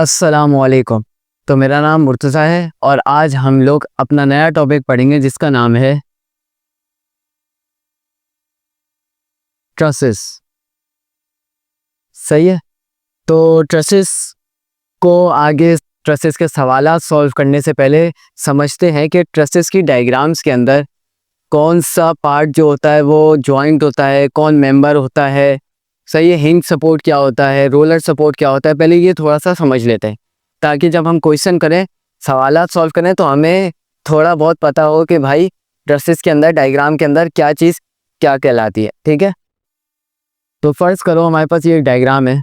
अस्सलामुअलैकुम। तो मेरा नाम मुर्तज़ा है और आज हम लोग अपना नया टॉपिक पढ़ेंगे जिसका नाम है ट्रसेस। सही है। तो ट्रसेस को आगे ट्रसेस के सवालात सॉल्व करने से पहले समझते हैं कि ट्रसेस की डायग्राम्स के अंदर कौन सा पार्ट जो होता है वो जॉइंट होता है, कौन मेंबर होता है। सही है। हिंज सपोर्ट क्या होता है, रोलर सपोर्ट क्या होता है, पहले ये थोड़ा सा समझ लेते हैं ताकि जब हम क्वेश्चन करें, सवालात सॉल्व करें तो हमें थोड़ा बहुत पता हो कि भाई ट्रसेस के अंदर, डायग्राम के अंदर क्या चीज़ क्या कहलाती है। ठीक है। तो फर्ज करो हमारे पास ये डायग्राम है।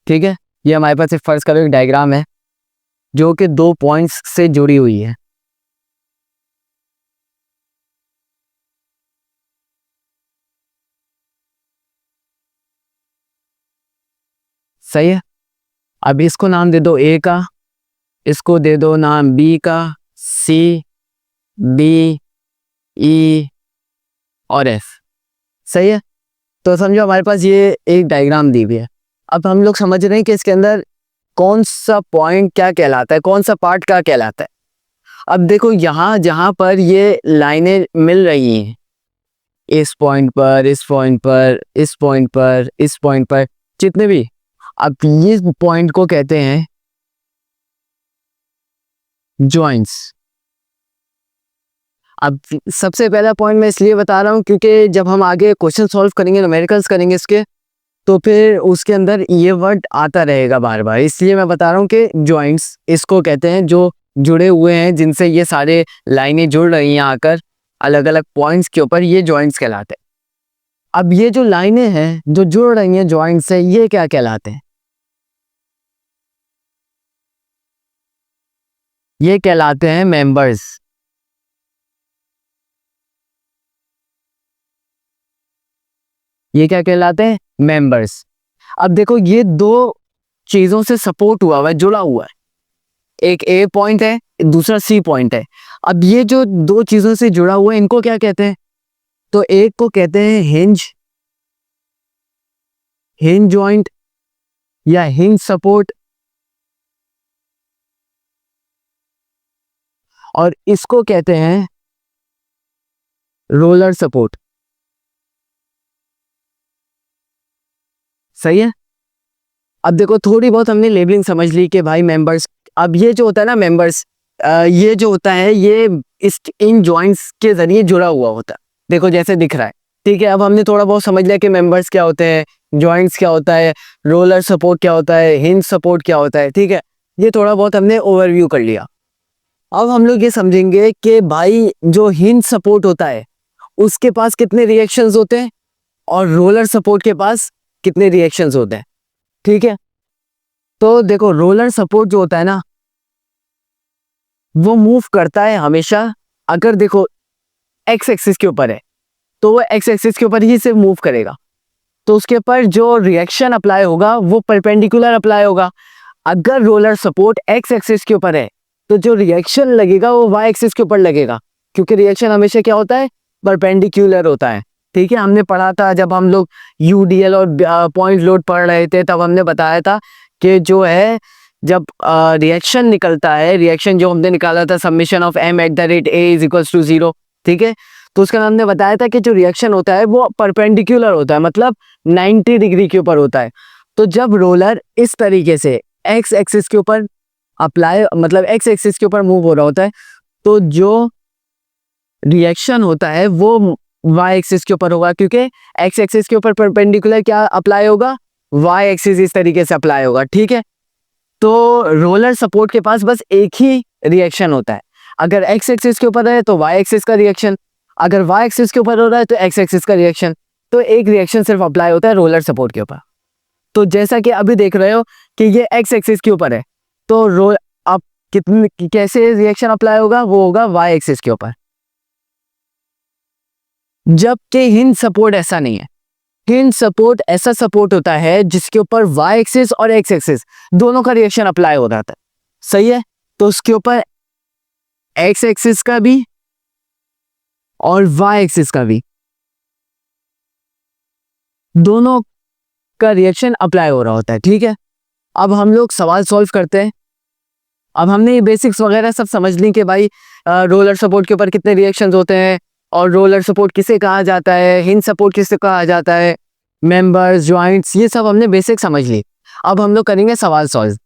ठीक है। ये हमारे पास एक फर्ज करो एक डायग्राम है जो कि दो पॉइंट्स से जुड़ी हुई है। सही है। अब इसको नाम दे दो ए का, इसको दे दो नाम बी का, सी, डी, ई और एफ। सही है। तो समझो हमारे पास ये एक डायग्राम दी हुई है। अब हम लोग समझ रहे हैं कि इसके अंदर कौन सा पॉइंट क्या कहलाता है, कौन सा पार्ट क्या कहलाता है। अब देखो यहाँ जहाँ पर ये लाइनें मिल रही हैं, इस पॉइंट पर, इस पॉइंट पर, इस पॉइंट पर, इस पॉइंट पर, जितने भी, अब इस पॉइंट को कहते हैं जॉइंट्स। अब सबसे पहला पॉइंट मैं इसलिए बता रहा हूँ क्योंकि जब हम आगे क्वेश्चन सॉल्व करेंगे, न्यूमेरिकल्स करेंगे इसके, तो फिर उसके अंदर ये वर्ड आता रहेगा बार बार, इसलिए मैं बता रहा हूँ कि जॉइंट्स इसको कहते हैं जो जुड़े हुए हैं, जिनसे ये सारे लाइनें जुड़ रही हैं आकर अलग अलग पॉइंट्स के ऊपर, ये जॉइंट्स कहलाते हैं। अब ये जो लाइनें हैं जो जुड़ रही हैं जॉइंट से, ये क्या कहलाते हैं? ये कहलाते हैं मेंबर्स। ये क्या कहलाते हैं? मेंबर्स। अब देखो ये दो चीजों से सपोर्ट हुआ है, जुड़ा हुआ है। एक ए पॉइंट है, दूसरा सी पॉइंट है। अब ये जो दो चीजों से जुड़ा हुआ है, इनको क्या कहते हैं? तो एक को कहते हैं हिंज, हिंज जॉइंट या हिंज सपोर्ट, और इसको कहते हैं रोलर सपोर्ट। सही है। अब देखो थोड़ी बहुत हमने लेबलिंग समझ ली कि भाई मेंबर्स। अब ये जो होता है ना मेंबर्स, ये जो होता है ये इस इन जॉइंट्स के जरिए जुड़ा हुआ होता है। देखो जैसे दिख रहा है। ठीक है। अब हमने थोड़ा बहुत समझ लिया कि मेंबर्स क्या होते हैं, जॉइंट्स क्या होता है, रोलर सपोर्ट क्या होता है, हिंज सपोर्ट क्या होता है। ठीक है। ये थोड़ा बहुत हमने ओवरव्यू कर लिया। अब हम लोग ये समझेंगे कि भाई जो हिंज सपोर्ट होता है उसके पास कितने रिएक्शंस होते हैं और रोलर सपोर्ट के पास कितने रिएक्शंस होते हैं। ठीक है। तो देखो रोलर सपोर्ट जो होता है ना, वो मूव करता है हमेशा, अगर देखो एक्स एक्सिस के ऊपर है तो वो एक्स एक्सिस के ऊपर ही से मूव करेगा, तो उसके ऊपर जो रिएक्शन अप्लाई होगा वो परपेंडिकुलर अप्लाई होगा। अगर रोलर सपोर्ट एक्स एक्सिस के ऊपर है तो जो रिएक्शन लगेगा वो वाई एक्सिस के ऊपर लगेगा, क्योंकि रिएक्शन हमेशा क्या होता है? परपेंडिकुलर होता है। ठीक है। हमने पढ़ा था जब हम लोग यूडीएल और पॉइंट लोड पढ़ रहे थे, तब हमने बताया था कि जो है जब रिएक्शन निकलता है, रिएक्शन जो हमने निकाला था summation of m at the rate a is equals to 0। ठीक है। तो उसका हमने बताया था कि जो रिएक्शन होता है वो परपेंडिकुलर होता है, मतलब 90 डिग्री के ऊपर होता है। तो जब रोलर इस तरीके से एक्स एक्सिस के ऊपर अप्लाई, मतलब एक्स एक्सिस के ऊपर मूव हो रहा होता है, तो जो रिएक्शन होता है वो वाई एक्सिस के ऊपर होगा, क्योंकि एक्स एक्सिस के ऊपर परपेंडिकुलर क्या अप्लाई होगा? वाई एक्सिस इस तरीके से अप्लाई होगा। ठीक है। तो रोलर सपोर्ट के पास बस एक ही रिएक्शन होता है। अगर एक्स एक्सिस के ऊपर है तो वाई एक्सिस का रिएक्शन, अगर वाई एक्सिस के ऊपर हो रहा है तो एक्स एक्सिस का रिएक्शन। तो एक रिएक्शन सिर्फ अप्लाई होता है रोलर सपोर्ट के ऊपर। तो जैसा कि अभी देख रहे हो कि ये एक्स एक्सिस के ऊपर है, तो रोल अब कितनी कैसे रिएक्शन अप्लाई होगा? वो होगा वाई एक्सिस के ऊपर। जबकि हिंज सपोर्ट ऐसा नहीं है। हिंज सपोर्ट ऐसा सपोर्ट होता है जिसके ऊपर वाई एक्सिस और एक्स एक्सिस दोनों का रिएक्शन अप्लाई हो जाता है, सही है। तो उसके ऊपर एक्स एक्सिस का भी और वाई एक्सिस का भी दोनों का रिएक्शन अप्लाई हो रहा होता है, ठीक है। अब हम लोग सवाल सॉल्व करते हैं। अब हमने ये बेसिक्स वगैरह सब समझ ली कि भाई रोलर सपोर्ट के ऊपर कितने रिएक्शंस होते हैं और रोलर सपोर्ट किसे कहा जाता है, हिंज सपोर्ट किसे कहा जाता है, मेंबर्स, जॉइंट्स, ये सब हमने बेसिक समझ ली। अब हम लोग करेंगे सवाल सॉल्व।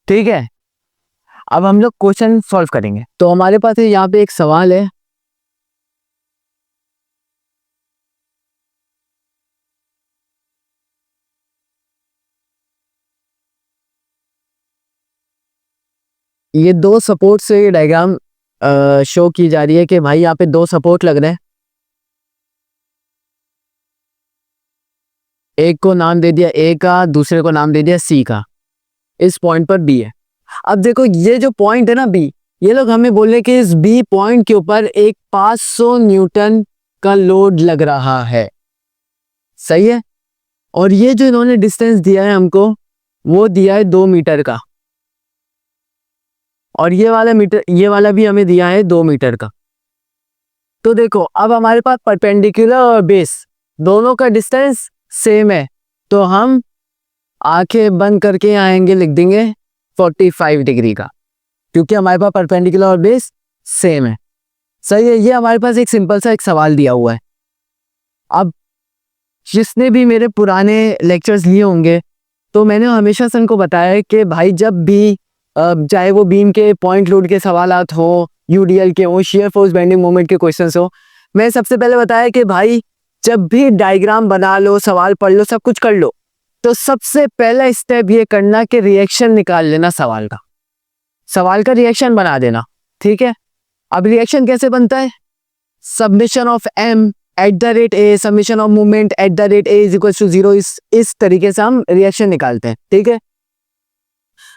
ठीक है, अब हम लोग क्वेश्चन सॉल्व करेंगे। तो हमारे पास यहाँ पे एक सवाल है, ये दो सपोर्ट से डायग्राम शो की जा रही है कि भाई यहाँ पे दो सपोर्ट लग रहे हैं, एक को नाम दे दिया ए का, दूसरे को नाम दे दिया सी का। इस पॉइंट पर बी है। अब देखो ये जो पॉइंट है ना बी, ये लोग हमें बोल रहे कि इस बी पॉइंट के ऊपर एक 500 न्यूटन का लोड लग रहा है, सही है। और ये जो इन्होंने डिस्टेंस दिया है हमको, वो दिया है 2 मीटर का, और ये वाला भी हमें दिया है 2 मीटर का। तो देखो अब हमारे पास परपेंडिकुलर और बेस दोनों का डिस्टेंस सेम है, तो हम आंखें बंद करके आएंगे, लिख देंगे 45 डिग्री का, क्योंकि हमारे पास परपेंडिकुलर और बेस सेम है, सही है। ये हमारे पास एक सिंपल सा एक सवाल दिया हुआ है। अब जिसने भी मेरे पुराने लेक्चर्स लिए होंगे, तो मैंने हमेशा सन को बताया है कि भाई जब भी चाहे वो बीम के पॉइंट लोड के सवालात हो, यूडीएल के हो, शेयर फोर्स बेंडिंग मोमेंट के क्वेश्चंस हो, मैं सबसे पहले बताया कि भाई जब भी डायग्राम बना लो, सवाल पढ़ लो, सब कुछ कर लो, तो सबसे पहला स्टेप ये करना कि रिएक्शन निकाल लेना सवाल का रिएक्शन बना देना, ठीक है। अब रिएक्शन कैसे बनता है? Summation of M at the rate A, summation of moment at the rate A is equal to 0, इस तरीके से हम रिएक्शन निकालते हैं, ठीक है।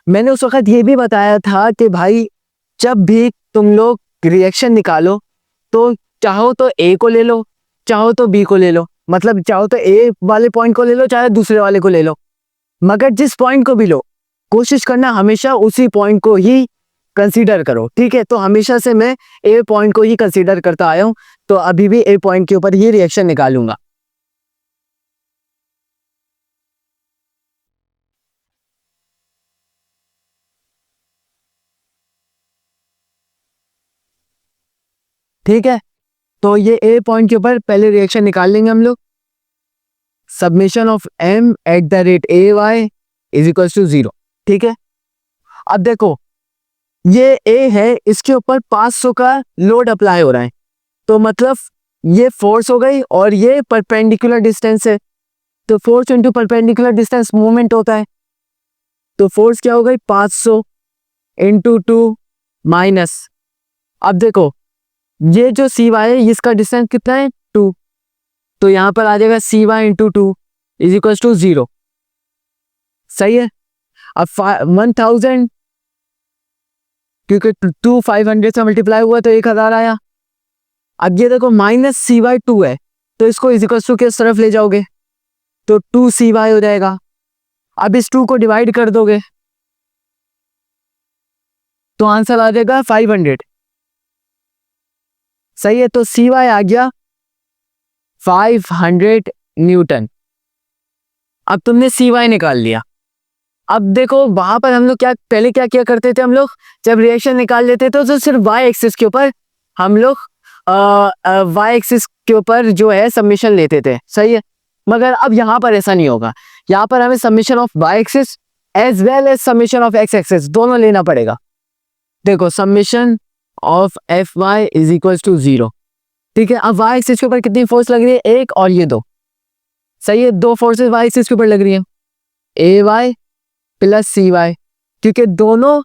मैंने उस वक्त ये भी बताया था कि भाई जब भी तुम लोग रिएक्शन निकालो, तो चाहो तो ए को ले लो, चाहो तो बी को ले लो, मतलब चाहो तो ए वाले पॉइंट को ले लो, चाहे दूसरे वाले को ले लो, मगर जिस पॉइंट को भी लो, कोशिश करना हमेशा उसी पॉइंट को ही कंसीडर करो, ठीक है। तो हमेशा से मैं ए पॉइंट को ही कंसीडर करता आया हूं, तो अभी भी ए पॉइंट के ऊपर ही रिएक्शन निकालूंगा। ठीक है, तो ये ए पॉइंट के ऊपर पहले रिएक्शन निकाल लेंगे हम लोग। Summation of M at the rate A Y is equal to 0, ठीक है। अब देखो ये ए है, इसके ऊपर 500 का लोड अप्लाई हो रहा है, तो मतलब ये फोर्स हो गई और ये परपेंडिकुलर डिस्टेंस है, तो force into perpendicular distance movement होता है, तो फोर्स क्या हो गई 500 इंटू 2 माइनस, अब देखो ये जो सी वाई है इसका डिस्टेंस कितना है 2, तो यहां पर आ जाएगा C Y into 2 is equal to 0, सही है। अब 1000 क्योंकि 2 500 से मल्टीप्लाई हुआ तो 1000 आया। अब ये देखो माइनस सी वाई 2 है, तो इसको इज इक्वल टू किस तरफ ले जाओगे, तो 2 सी वाई हो जाएगा। अब इस 2 को डिवाइड कर दोगे तो आंसर आ जाएगा 500, सही है। तो सी वाई आ गया 500 न्यूटन। अब तुमने सी वाई निकाल लिया। अब देखो वहां पर हम लोग पहले क्या किया करते थे, हम लोग जब रिएक्शन निकाल लेते थे तो सिर्फ वाई एक्सिस के ऊपर हम लोग वाई एक्सिस के ऊपर जो है सबमिशन लेते थे, सही है। मगर अब यहाँ पर ऐसा नहीं होगा, यहाँ पर हमें summation of Y axis as well as summation of X axis दोनों लेना पड़ेगा। देखो summation of F Y is equal to 0, ठीक है। अब वाई एक्सिस के ऊपर कितनी फोर्स लग रही है, एक और ये 2, सही है। 2 फोर्सेस वाई एक्सिस के ऊपर लग रही है, ए वाई प्लस सी वाई, क्योंकि दोनों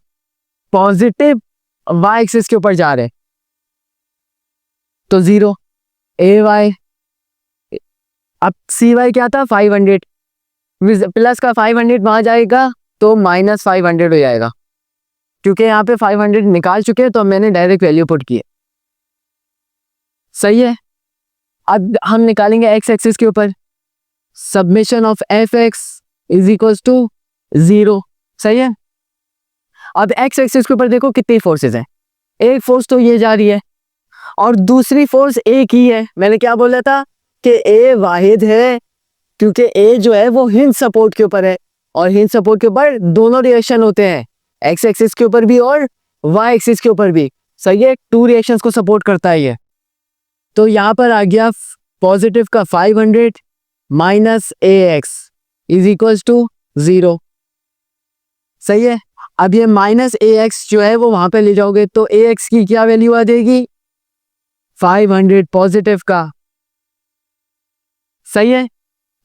पॉजिटिव वाई एक्सिस के ऊपर जा रहे हैं, तो 0 ए वाई। अब सी वाई क्या था 500, प्लस का 500 वहां जाएगा तो माइनस 500 हो जाएगा, क्योंकि यहाँ पे 500 निकाल चुके हैं तो मैंने डायरेक्ट वैल्यू पुट की है। सही है। अब हम निकालेंगे एक्स एक्सिस के ऊपर summation of F X is equals to 0। सही है। अब एक्स एक्सिस के ऊपर देखो कितनी फोर्सेस हैं। एक फोर्स तो ये जा रही है और दूसरी फोर्स एक ही है। मैंने क्या बोला था कि ए वाहिद है, क्योंकि ए जो है वो हिंज सपोर्ट के ऊपर है और हिंज सपोर्ट के ऊपर दोनों रिएक्शन होते हैं, एक्स एक्सिस के ऊपर भी और वाई एक्सिस के ऊपर भी। सही है। 2 रिएक्शंस को सपोर्ट करता है ये। तो यहाँ पर आ गया पॉजिटिव का 500 minus A X is equals to 0। सही है। अब ये माइनस ए एक्स जो है वो वहां पे ले जाओगे तो ए एक्स की क्या वैल्यू आ जाएगी 500 पॉजिटिव का। सही है।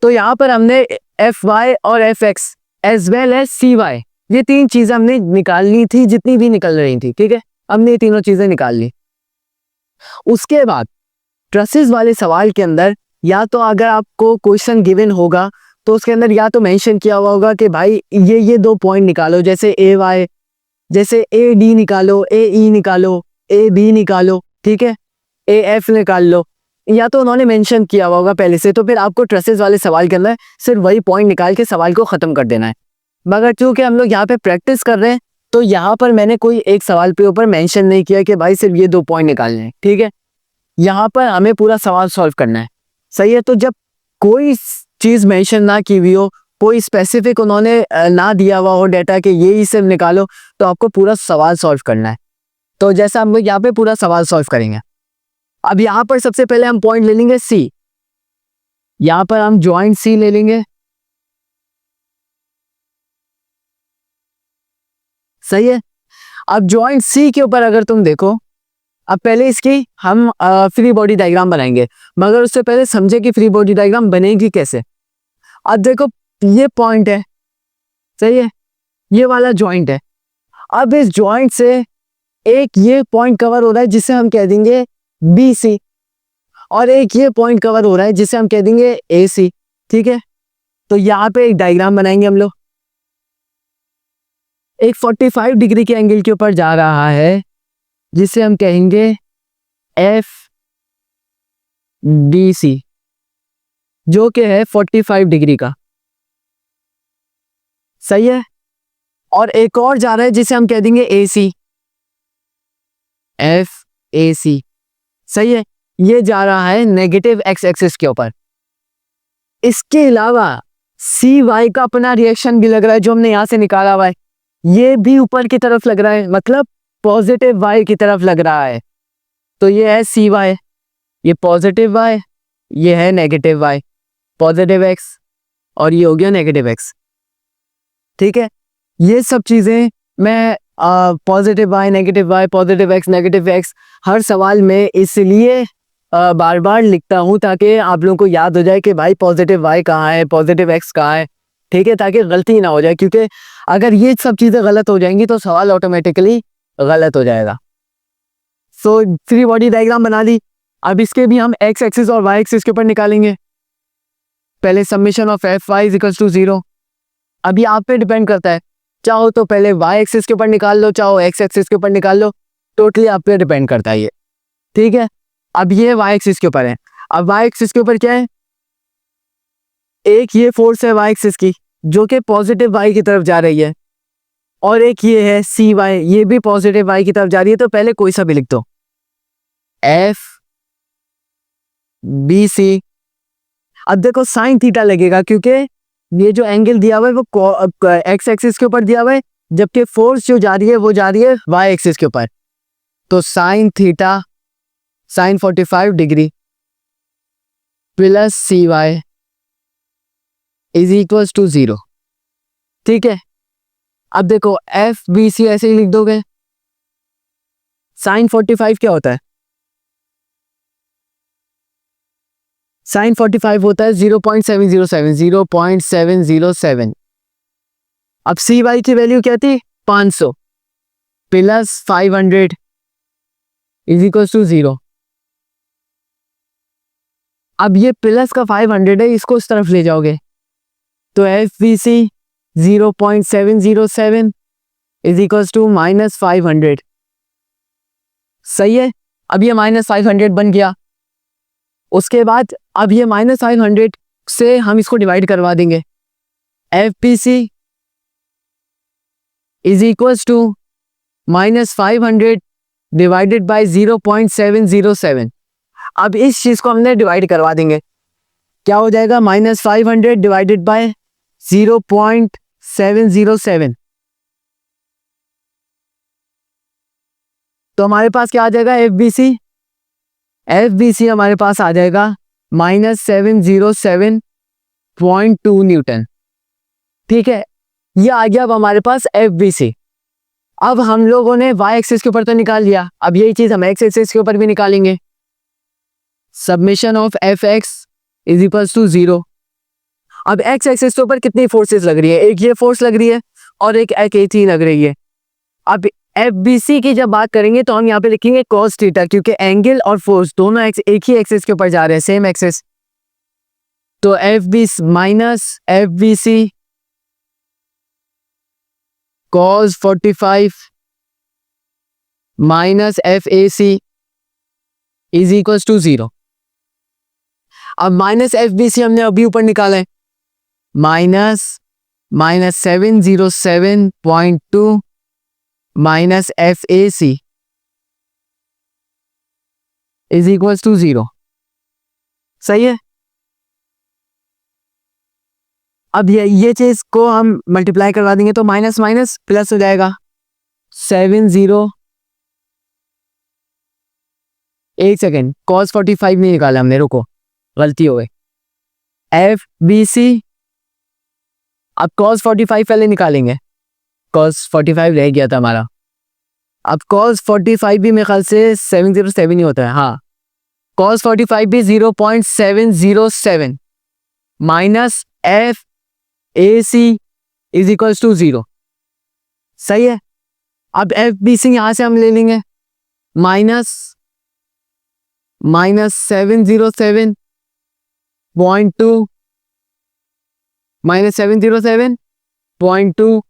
तो यहां पर हमने एफ वाई और F X as well as C Y ये 3 चीजें हमने निकालनी थी, जितनी भी निकल रही थी। ठीक है, हमने ये तीनों चीजें निकाल ली। उसके बाद ट्रसेस वाले सवाल के अंदर या तो अगर आपको क्वेश्चन गिवन होगा तो उसके अंदर या तो मेंशन किया हुआ होगा कि भाई ये 2 पॉइंट निकालो, जैसे ए वाई, जैसे ए डी निकालो, ए ई निकालो, ए बी निकालो, ठीक है, ए एफ निकाल लो, या तो उन्होंने मेंशन किया हुआ होगा पहले से। तो फिर आपको ट्रसेस वाले सवाल के अंदर सिर्फ वही पॉइंट निकाल के सवाल को खत्म कर देना है। मगर चूंकि हम लोग यहाँ पे प्रैक्टिस कर रहे हैं तो यहाँ पर मैंने कोई एक सवाल पे ऊपर मेंशन नहीं किया कि भाई सिर्फ ये 2 पॉइंट निकालने हैं। ठीक है, यहाँ पर हमें पूरा सवाल सॉल्व करना है। सही है। तो जब कोई चीज मेंशन ना की हुई हो, कोई स्पेसिफिक उन्होंने ना दिया हुआ हो डेटा कि ये ही सिर्फ निकालो, तो आपको पूरा सवाल सॉल्व करना है। तो जैसा हम लोग यहाँ पे पूरा सवाल सॉल्व करेंगे। अब यहाँ पर सबसे पहले हम पॉइंट ले लेंगे सी। यहाँ पर हम ज्वाइंट सी ले लेंगे। सही है। अब ज्वाइंट सी के ऊपर अगर तुम देखो, अब पहले इसकी हम फ्री बॉडी डायग्राम बनाएंगे, मगर उससे पहले समझे कि फ्री बॉडी डायग्राम बनेगी कैसे। अब देखो ये पॉइंट है, सही है, ये वाला जॉइंट है। अब इस जॉइंट से एक ये पॉइंट कवर हो रहा है जिसे हम कह देंगे बी सी, और एक ये पॉइंट कवर हो रहा है जिसे हम कह देंगे ए सी। ठीक है, तो यहाँ पे एक डायग्राम बनाएंगे हम लोग। एक 45 डिग्री के एंगल के ऊपर जा रहा है जिसे हम कहेंगे एफ डी सी, जो कि है 45 डिग्री का। सही है। और एक और जा रहा है जिसे हम कह देंगे ए सी, एफ ए सी। सही है। ये जा रहा है नेगेटिव एक्स एक्सिस के ऊपर। इसके अलावा सी वाई का अपना रिएक्शन भी लग रहा है जो हमने यहां से निकाला हुआ है, ये भी ऊपर की तरफ लग रहा है, मतलब पॉजिटिव वाई की तरफ लग रहा है। तो ये है सी वाई, ये पॉजिटिव वाई, ये है नेगेटिव वाई, पॉजिटिव एक्स और ये हो गया नेगेटिव एक्स। ठीक है, ये सब चीजें मैं positive Y, negative Y, positive X, negative X हर सवाल में इसलिए बार बार लिखता हूं ताकि आप लोगों को याद हो जाए कि भाई पॉजिटिव वाई कहाँ है, पॉजिटिव एक्स कहाँ है। ठीक है, ताकि गलती ना हो जाए, क्योंकि अगर ये सब चीजें गलत हो जाएंगी तो सवाल ऑटोमेटिकली गलत हो जाएगा। सो फ्री बॉडी डायग्राम बना ली। अब इसके भी हम एक्स एक्सिस और वाई एक्सिस के ऊपर निकालेंगे। पहले summation of F Y is equals to 0। अभी आप पे डिपेंड करता है, चाहो तो पहले वाई एक्सिस के ऊपर निकाल लो, चाहो एक्स एक्सिस के ऊपर निकाल लो, टोटली आप पे डिपेंड करता है ये। ठीक है, अब ये वाई एक्सिस के ऊपर है। अब वाई एक्सिस के ऊपर क्या है, एक ये फोर्स है वाई एक्सिस की जो कि पॉजिटिव वाई की तरफ जा रही है, और एक ये है सी वाई, ये भी पॉजिटिव वाई की तरफ जा रही है। तो पहले कोई सा भी लिख दो, एफ बी सी। अब देखो साइन थीटा लगेगा क्योंकि ये जो एंगल दिया हुआ है वो एक्स एक्सिस के ऊपर दिया हुआ है, जबकि फोर्स जो जा रही है वो जा रही है वाई एक्सिस के ऊपर। तो sine theta sine 45 degree plus C Y is equals to 0। ठीक है, अब देखो एफ बी सी ऐसे ही लिख दोगे। साइन 45 क्या होता है, साइन 45 होता है 0.707, 0.707। अब सी वाई की वैल्यू क्या थी 500 प्लस 500 इज इक्वल टू 0। अब ये प्लस का 500 है, इसको इस तरफ ले जाओगे तो F B C 0.707 is equals to -500। सही है, अब ये -500 बन गया। उसके बाद अब ये -500 से हम इसको डिवाइड करवा देंगे। FBC is equals to -500 divided by 0.707। अब इस चीज को हमने डिवाइड करवा देंगे। क्या हो जाएगा? -500 डिवाइडेड बाय 0.707। तो हमारे पास क्या आ जाएगा? FBC हमारे पास आ जाएगा -707.2 न्यूटन। ठीक है, ये आ गया अब हमारे पास FBC। अब हम लोगों ने y एक्सिस के ऊपर तो निकाल लिया, अब यही चीज हम x एक्सिस के ऊपर भी निकालेंगे। Summation of Fx is equals to 0। अब x एक्सिस के ऊपर कितनी फोर्सेस लग रही है? एक ये फोर्स लग रही है और एक AK3 लग रही है। अब FBC की जब बात करेंगे तो हम यहाँ पे लिखेंगे cos थीटा, क्योंकि एंगल और फोर्स दोनों एक ही एक्सिस के ऊपर जा रहे हैं, सेम एक्सिस। तो FBC cos 45 minus FAC is equals to 0। अब -FBC हमने अभी ऊपर निकाला है, -707.2 minus FAC is equals to 0। सही है, अब ये चीज को हम मल्टीप्लाई करवा देंगे तो माइनस माइनस प्लस हो जाएगा। 70, एक सेकेंड, cos 45 नहीं निकाला हमने, रुको गलती हो गई। FBC, अब cos 45 पहले निकालेंगे, cos 45 रह गया था हमारा। अब cos 45 भी मेरे ख्याल से 707 ही होता है, हाँ। cos 45 भी 0.707 minus FAC is equals to 0। सही है, अब FBC यहां से हम ले लेंगे -707.2 -707.2।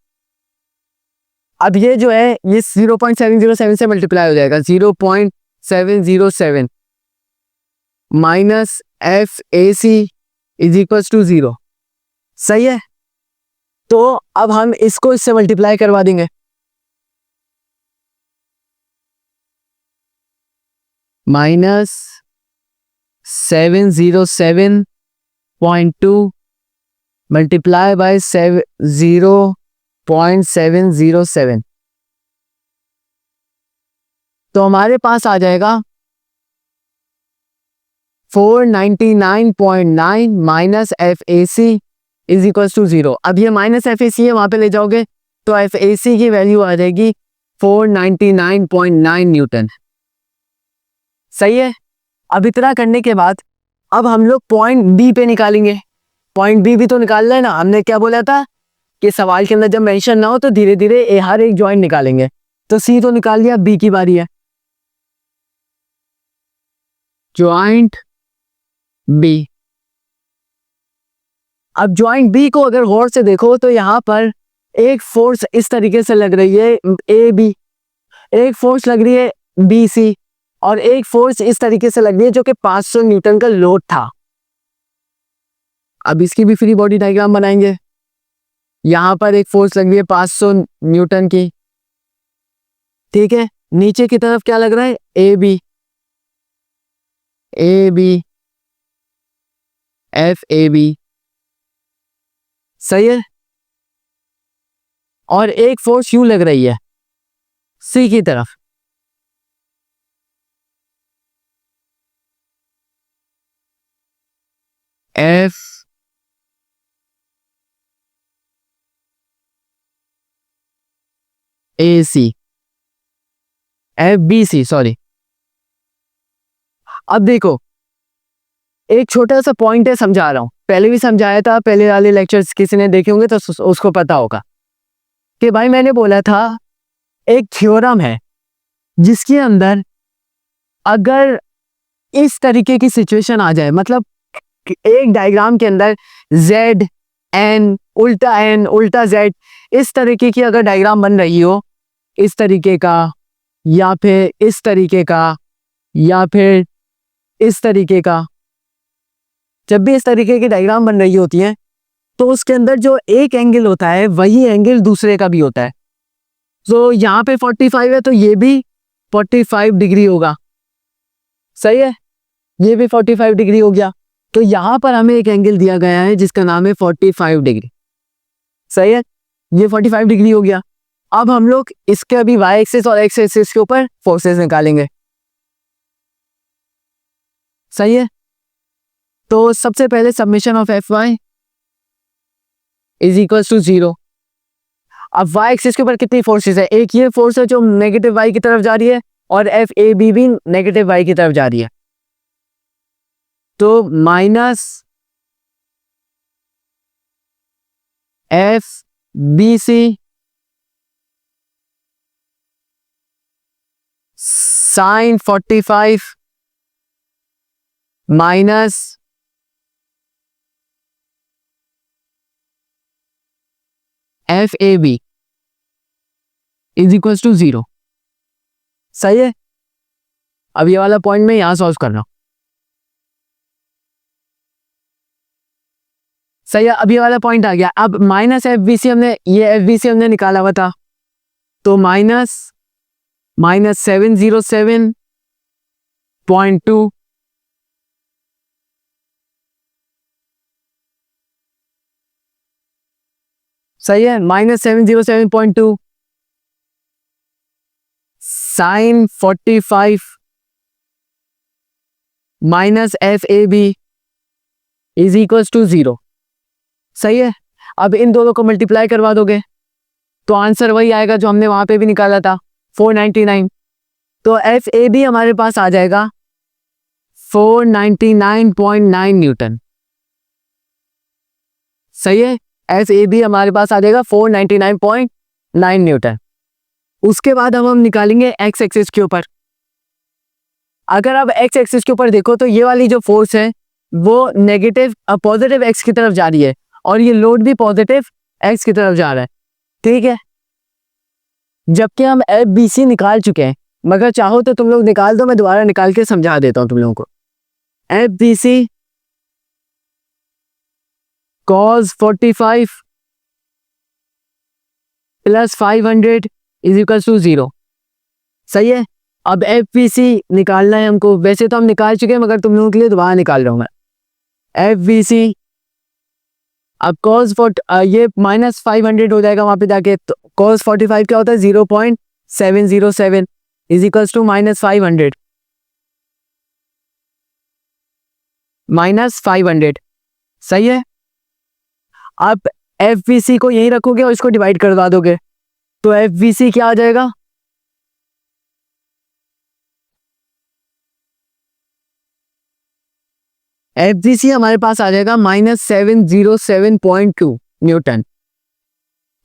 अब ये जो है ये 0.707 से मल्टीप्लाई हो जाएगा, 0.707 minus FAC is equals to 0। सही है, तो अब हम इसको इससे मल्टीप्लाई करवा देंगे। -707.2 मल्टीप्लाई बाय 0.707, तो हमारे पास आ जाएगा 499.9 minus FAC is equals to 0। अब ये माइनस FAC है, वहां पे ले जाओगे तो FAC की वैल्यू आ जाएगी 499.9 न्यूटन। सही है, अब इतना करने के बाद अब हम लोग पॉइंट बी पे निकालेंगे। पॉइंट बी भी तो निकालना है ना, हमने क्या बोला था कि सवाल के अंदर जब मेंशन ना हो तो धीरे धीरे हर एक जॉइंट निकालेंगे। तो सी तो निकाल लिया, बी की बारी है। जॉइंट बी, अब जॉइंट बी को अगर गौर से देखो तो यहाँ पर एक फोर्स इस तरीके से लग रही है AB, एक फोर्स लग रही है BC और एक फोर्स इस तरीके से लग रही है जो कि 500 न्यूटन का लोड था। अब इसकी भी फ्री बॉडी डायग्राम बनाएंगे। यहां पर एक फोर्स लग रही है 500 न्यूटन की, ठीक है। नीचे की तरफ क्या लग रहा है? AB FAB, सही है। और एक फोर्स यूं लग रही है C की तरफ, FBC, सॉरी। अब देखो एक छोटा सा पॉइंट है, समझा रहा हूं, पहले भी समझाया था, पहले वाले लेक्चर्स किसी ने देखे होंगे तो उसको पता होगा कि भाई मैंने बोला था एक थ्योरम है जिसके अंदर अगर इस तरीके की सिचुएशन आ जाए, मतलब एक डायग्राम के अंदर Z N उल्टा Z इस तरीके की अगर डायग्राम बन रही हो, इस तरीके का या फिर इस तरीके का या फिर इस तरीके का, जब भी इस तरीके की डायग्राम बन रही होती है तो उसके अंदर जो एक एंगल होता है वही एंगल दूसरे का भी होता है। तो यहाँ पे 45 है तो ये भी 45 डिग्री होगा, सही है, ये भी 45 डिग्री हो गया। तो यहाँ पर हमें एक एंगल दिया गया है जिसका नाम है 45 डिग्री, सही है, ये 45 डिग्री हो गया। अब हम लोग इसके अभी वाई एक्सिस और एक्स एक्सिस के ऊपर फोर्सेस निकालेंगे, सही है। तो सबसे पहले summation of F Y is equal to 0। अब वाई एक्सिस के ऊपर कितनी फोर्सेस है, एक ये फोर्स है जो नेगेटिव वाई की तरफ जा रही है और एफ ए बी भी नेगेटिव वाई की तरफ जा रही है। तो minus F B C sine 45 minus F A B is equal to 0, सही है। अब ये वाला पॉइंट मैं यहां सॉल्व कर रहा हूं, सही है। अब ये वाला पॉइंट आ गया। अब माइनस एफ बी सी हमने, ये एफ बी सी हमने निकाला हुआ था, तो माइनस 707.2 सही है, -707.2 sine 45 minus F A B is equal to 0, सही है। अब इन दोनों को मल्टीप्लाई करवा दोगे तो आंसर वही आएगा जो हमने वहां पे भी निकाला था, 499। तो एफ ए बी हमारे पास आ जाएगा 499.9 न्यूटन, सही है। एफ ए बी हमारे पास आ जाएगा 499.9 न्यूटन। उसके बाद हम निकालेंगे एक्स एक्सिस के ऊपर। अगर आप एक्स एक्सिस के ऊपर देखो तो ये वाली जो फोर्स है वो नेगेटिव पॉजिटिव एक्स की तरफ जा रही है और ये लोड भी पॉजिटिव एक्स की तरफ जा रहा है, ठीक है। जबकि हम एफ बी सी निकाल चुके हैं, मगर चाहो तो तुम लोग निकाल दो, मैं दोबारा निकाल के समझा देता हूं तुम लोगों को। F B C cos 45 plus 500 is equal to 0, सही है। अब एफ बी सी निकालना है हमको, वैसे तो हम निकाल चुके हैं मगर तुम लोगों के लिए दोबारा निकाल रहा हूं मैं। एफ बी सी अब cos ये -500 हो जाएगा वहां पे जाके, तो cos 45 क्या होता है 0.707 इज इक्वल टू -500 -500, सही है। आप एफ बी सी को यही रखोगे और इसको डिवाइड करवा दोगे तो एफ बी सी क्या आ जाएगा, एफ बी सी हमारे पास आ जाएगा -707.2 न्यूटन।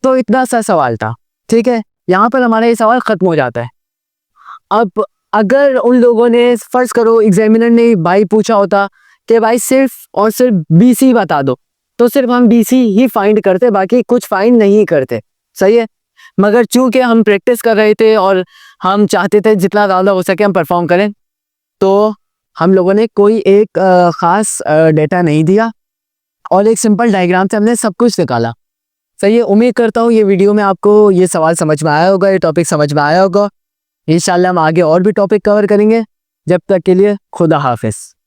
तो इतना सा सवाल था, ठीक है। यहां पर हमारा ये सवाल खत्म हो जाता है। अब अगर उन लोगों ने, फर्ज करो एग्जामिनर ने भाई पूछा होता कि भाई सिर्फ और सिर्फ बी सी बता दो, तो सिर्फ हम बी सी ही फाइंड करते, बाकी कुछ फाइंड नहीं करते, सही है। मगर चूंकि हम प्रैक्टिस कर रहे थे और हम चाहते थे जितना ज़्यादा हो सके हम परफॉर्म करें, तो हम लोगों ने कोई एक ख़ास डेटा नहीं दिया और एक सिंपल डायग्राम से हमने सब कुछ निकाला, सही है। उम्मीद करता हूँ ये वीडियो में आपको ये सवाल समझ में आया होगा, ये टॉपिक समझ में आया होगा। इंशाल्लाह हम आगे और भी टॉपिक कवर करेंगे। जब तक के लिए खुदा हाफिज़।